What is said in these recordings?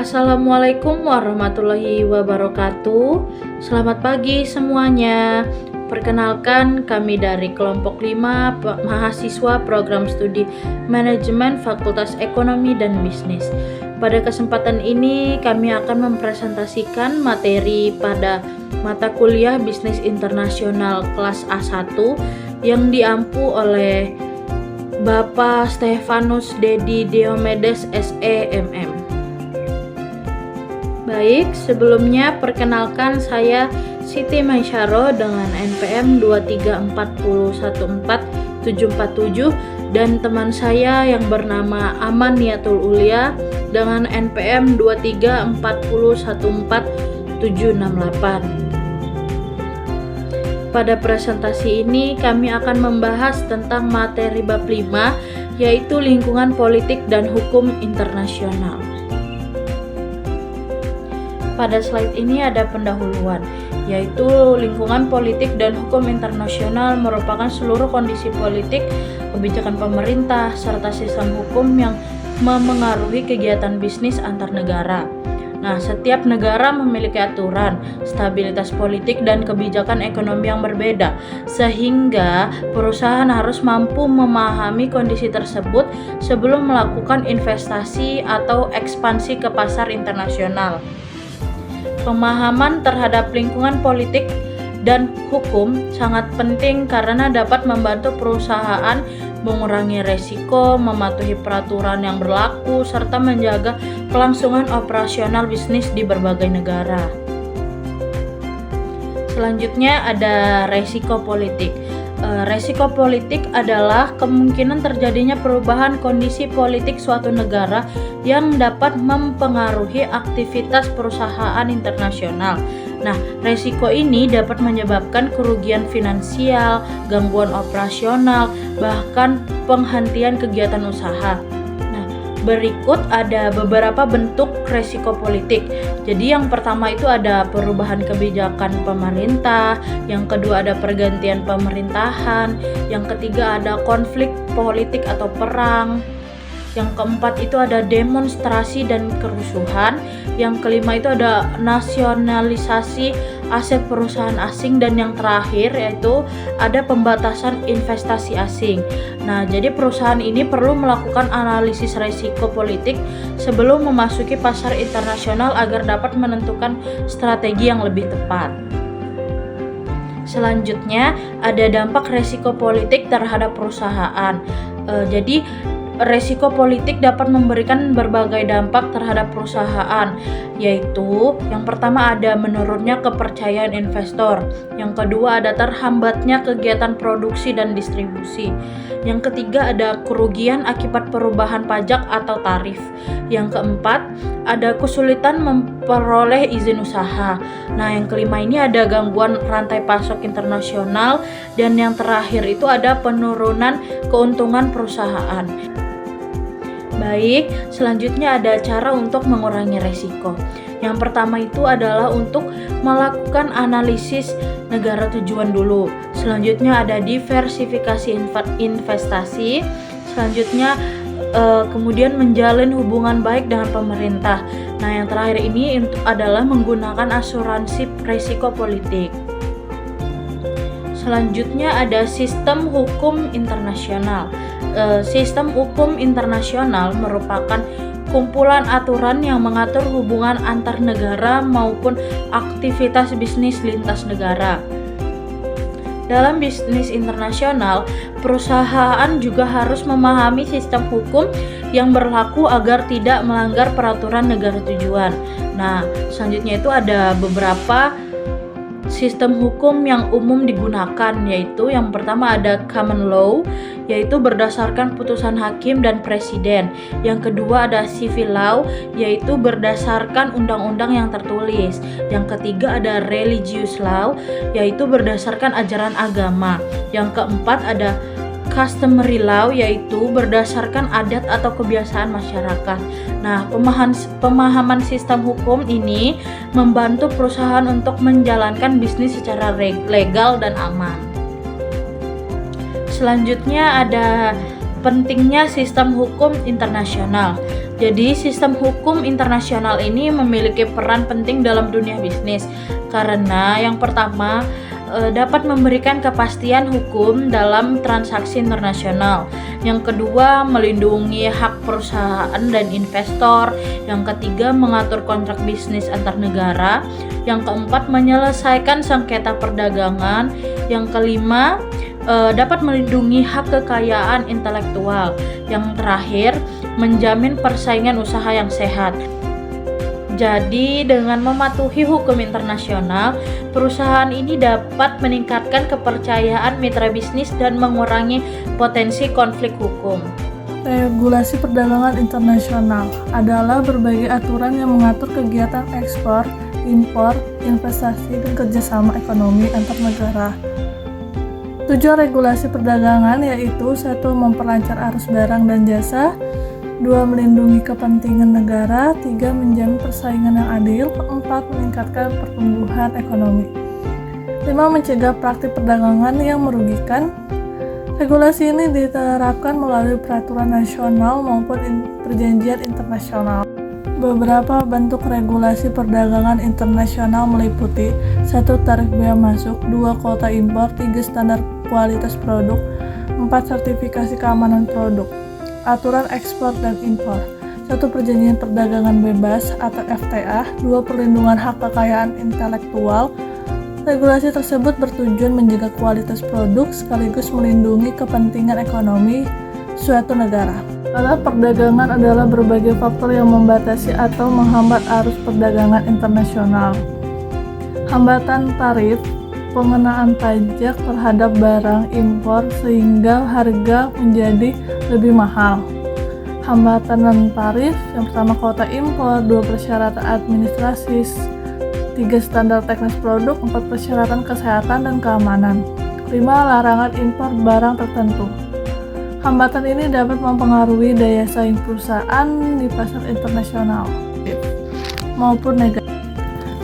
Assalamualaikum warahmatullahi wabarakatuh. Selamat pagi semuanya. Perkenalkan, kami dari kelompok 5 mahasiswa program studi Manajemen Fakultas Ekonomi dan Bisnis. Pada kesempatan ini kami akan mempresentasikan materi pada mata kuliah Bisnis Internasional kelas A1 yang diampu oleh Bapak Stefanus Dedi Diomedes SE MM. Baik, sebelumnya perkenalkan saya Siti Maisyaro dengan NPM 234414747 dan teman saya yang bernama Aman Niatul Ulia dengan NPM 234141768. Pada presentasi ini kami akan membahas tentang materi bab 5 yaitu lingkungan politik dan hukum internasional. Pada slide ini ada pendahuluan, yaitu lingkungan politik dan hukum internasional merupakan seluruh kondisi politik, kebijakan pemerintah, serta sistem hukum yang memengaruhi kegiatan bisnis antar negara. Nah, setiap negara memiliki aturan, stabilitas politik, dan kebijakan ekonomi yang berbeda, sehingga perusahaan harus mampu memahami kondisi tersebut sebelum melakukan investasi atau ekspansi ke pasar internasional. Pemahaman terhadap lingkungan politik dan hukum sangat penting karena dapat membantu perusahaan mengurangi resiko, mematuhi peraturan yang berlaku, serta menjaga kelangsungan operasional bisnis di berbagai negara. Selanjutnya ada resiko politik. Resiko politik adalah kemungkinan terjadinya perubahan kondisi politik suatu negara yang dapat mempengaruhi aktivitas perusahaan internasional. Nah, resiko ini dapat menyebabkan kerugian finansial, gangguan operasional, bahkan penghentian kegiatan usaha. Berikut ada beberapa bentuk resiko politik. Jadi yang pertama itu ada perubahan kebijakan pemerintah, yang kedua ada pergantian pemerintahan, yang ketiga ada konflik politik atau perang, yang keempat itu ada demonstrasi dan kerusuhan, yang kelima itu ada nasionalisasi aset perusahaan asing, dan yang terakhir yaitu ada pembatasan investasi asing. Nah, jadi perusahaan ini perlu melakukan analisis risiko politik sebelum memasuki pasar internasional agar dapat menentukan strategi yang lebih tepat. Selanjutnya ada dampak risiko politik terhadap perusahaan. Jadi resiko politik dapat memberikan berbagai dampak terhadap perusahaan, yaitu yang pertama ada menurunnya kepercayaan investor, yang kedua ada terhambatnya kegiatan produksi dan distribusi, yang ketiga ada kerugian akibat perubahan pajak atau tarif, yang keempat ada kesulitan memperoleh izin usaha. Nah, yang kelima ini ada gangguan rantai pasok internasional, dan yang terakhir itu ada penurunan keuntungan perusahaan. Baik, selanjutnya ada cara untuk mengurangi resiko. Yang pertama itu adalah untuk melakukan analisis negara tujuan dulu. Selanjutnya ada diversifikasi investasi. Selanjutnya kemudian menjalin hubungan baik dengan pemerintah. Nah, yang terakhir ini adalah menggunakan asuransi risiko politik. Selanjutnya ada sistem hukum internasional. Sistem hukum internasional merupakan kumpulan aturan yang mengatur hubungan antar negara maupun aktivitas bisnis lintas negara. Dalam bisnis internasional, perusahaan juga harus memahami sistem hukum yang berlaku agar tidak melanggar peraturan negara tujuan. Nah, selanjutnya itu ada beberapa sistem hukum yang umum digunakan, yaitu yang pertama ada common law, yaitu berdasarkan putusan hakim dan presiden. Yang kedua ada civil law, yaitu berdasarkan undang-undang yang tertulis. Yang ketiga ada religious law, yaitu berdasarkan ajaran agama. Yang keempat ada customary law, yaitu berdasarkan adat atau kebiasaan masyarakat. Nah, pemahaman sistem hukum ini membantu perusahaan untuk menjalankan bisnis secara legal dan aman. Selanjutnya ada pentingnya sistem hukum internasional. Jadi sistem hukum internasional ini memiliki peran penting dalam dunia bisnis karena yang pertama dapat memberikan kepastian hukum dalam transaksi internasional. Yang kedua, melindungi hak perusahaan dan investor. Yang ketiga, mengatur kontrak bisnis antar negara. Yang keempat, menyelesaikan sengketa perdagangan. Yang kelima, dapat melindungi hak kekayaan intelektual. Yang terakhir, menjamin persaingan usaha yang sehat. Jadi, dengan mematuhi hukum internasional, perusahaan ini dapat meningkatkan kepercayaan mitra bisnis dan mengurangi potensi konflik hukum. Regulasi perdagangan internasional adalah berbagai aturan yang mengatur kegiatan ekspor, impor, investasi, dan kerjasama ekonomi antar negara. Tujuan regulasi perdagangan yaitu 1. Memperlancar arus barang dan jasa, 2. Melindungi kepentingan negara, 3. Menjamin persaingan yang adil, 4. Meningkatkan pertumbuhan ekonomi, 5. Mencegah praktik perdagangan yang merugikan. Regulasi ini diterapkan melalui peraturan nasional maupun perjanjian internasional. Beberapa bentuk regulasi perdagangan internasional meliputi 1. Tarif bea masuk, 2. Kuota impor, 3. Standar kualitas produk, 4. Sertifikasi keamanan produk. Aturan ekspor dan impor, 1. Perjanjian perdagangan bebas atau FTA, 2. Perlindungan hak kekayaan intelektual. Regulasi tersebut bertujuan menjaga kualitas produk sekaligus melindungi kepentingan ekonomi suatu negara. Masalah perdagangan adalah berbagai faktor yang membatasi atau menghambat arus perdagangan internasional. Hambatan tarif, pengenaan pajak terhadap barang impor sehingga harga menjadi lebih mahal. Hambatan non-tarif, yang pertama kuota impor, 2. Persyaratan administratif, 3. Standar teknis produk, 4. Persyaratan kesehatan dan keamanan, 5. Larangan impor barang tertentu. Hambatan ini dapat mempengaruhi daya saing perusahaan di pasar internasional maupun negatif.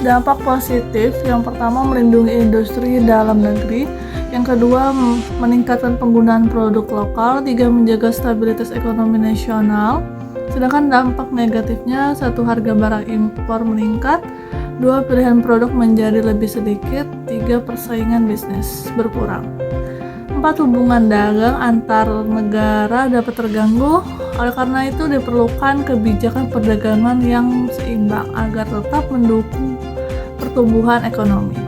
Dampak positif, yang pertama melindungi industri dalam negeri, yang kedua meningkatkan penggunaan produk lokal, 3. Menjaga stabilitas ekonomi nasional. Sedangkan dampak negatifnya, 1. Harga barang impor meningkat, 2. Pilihan produk menjadi lebih sedikit, 3. Persaingan bisnis berkurang, 4. Hubungan dagang antar negara dapat terganggu. Oleh karena itu diperlukan kebijakan perdagangan yang seimbang agar tetap mendukung pertumbuhan ekonomi.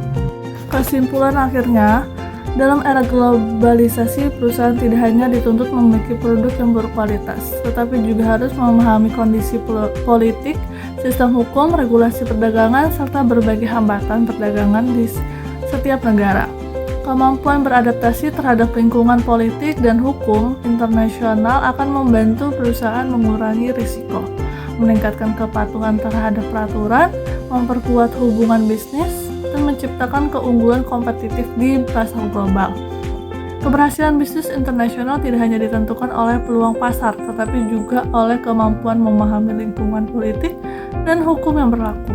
Kesimpulan akhirnya, dalam era globalisasi, perusahaan tidak hanya dituntut memiliki produk yang berkualitas, tetapi juga harus memahami kondisi politik, sistem hukum, regulasi perdagangan, serta berbagai hambatan perdagangan di setiap negara. Kemampuan beradaptasi terhadap lingkungan politik dan hukum internasional akan membantu perusahaan mengurangi risiko, meningkatkan kepatuhan terhadap peraturan, memperkuat hubungan bisnis, dan menciptakan keunggulan kompetitif di pasar global. Keberhasilan bisnis internasional tidak hanya ditentukan oleh peluang pasar, tetapi juga oleh kemampuan memahami lingkungan politik dan hukum yang berlaku.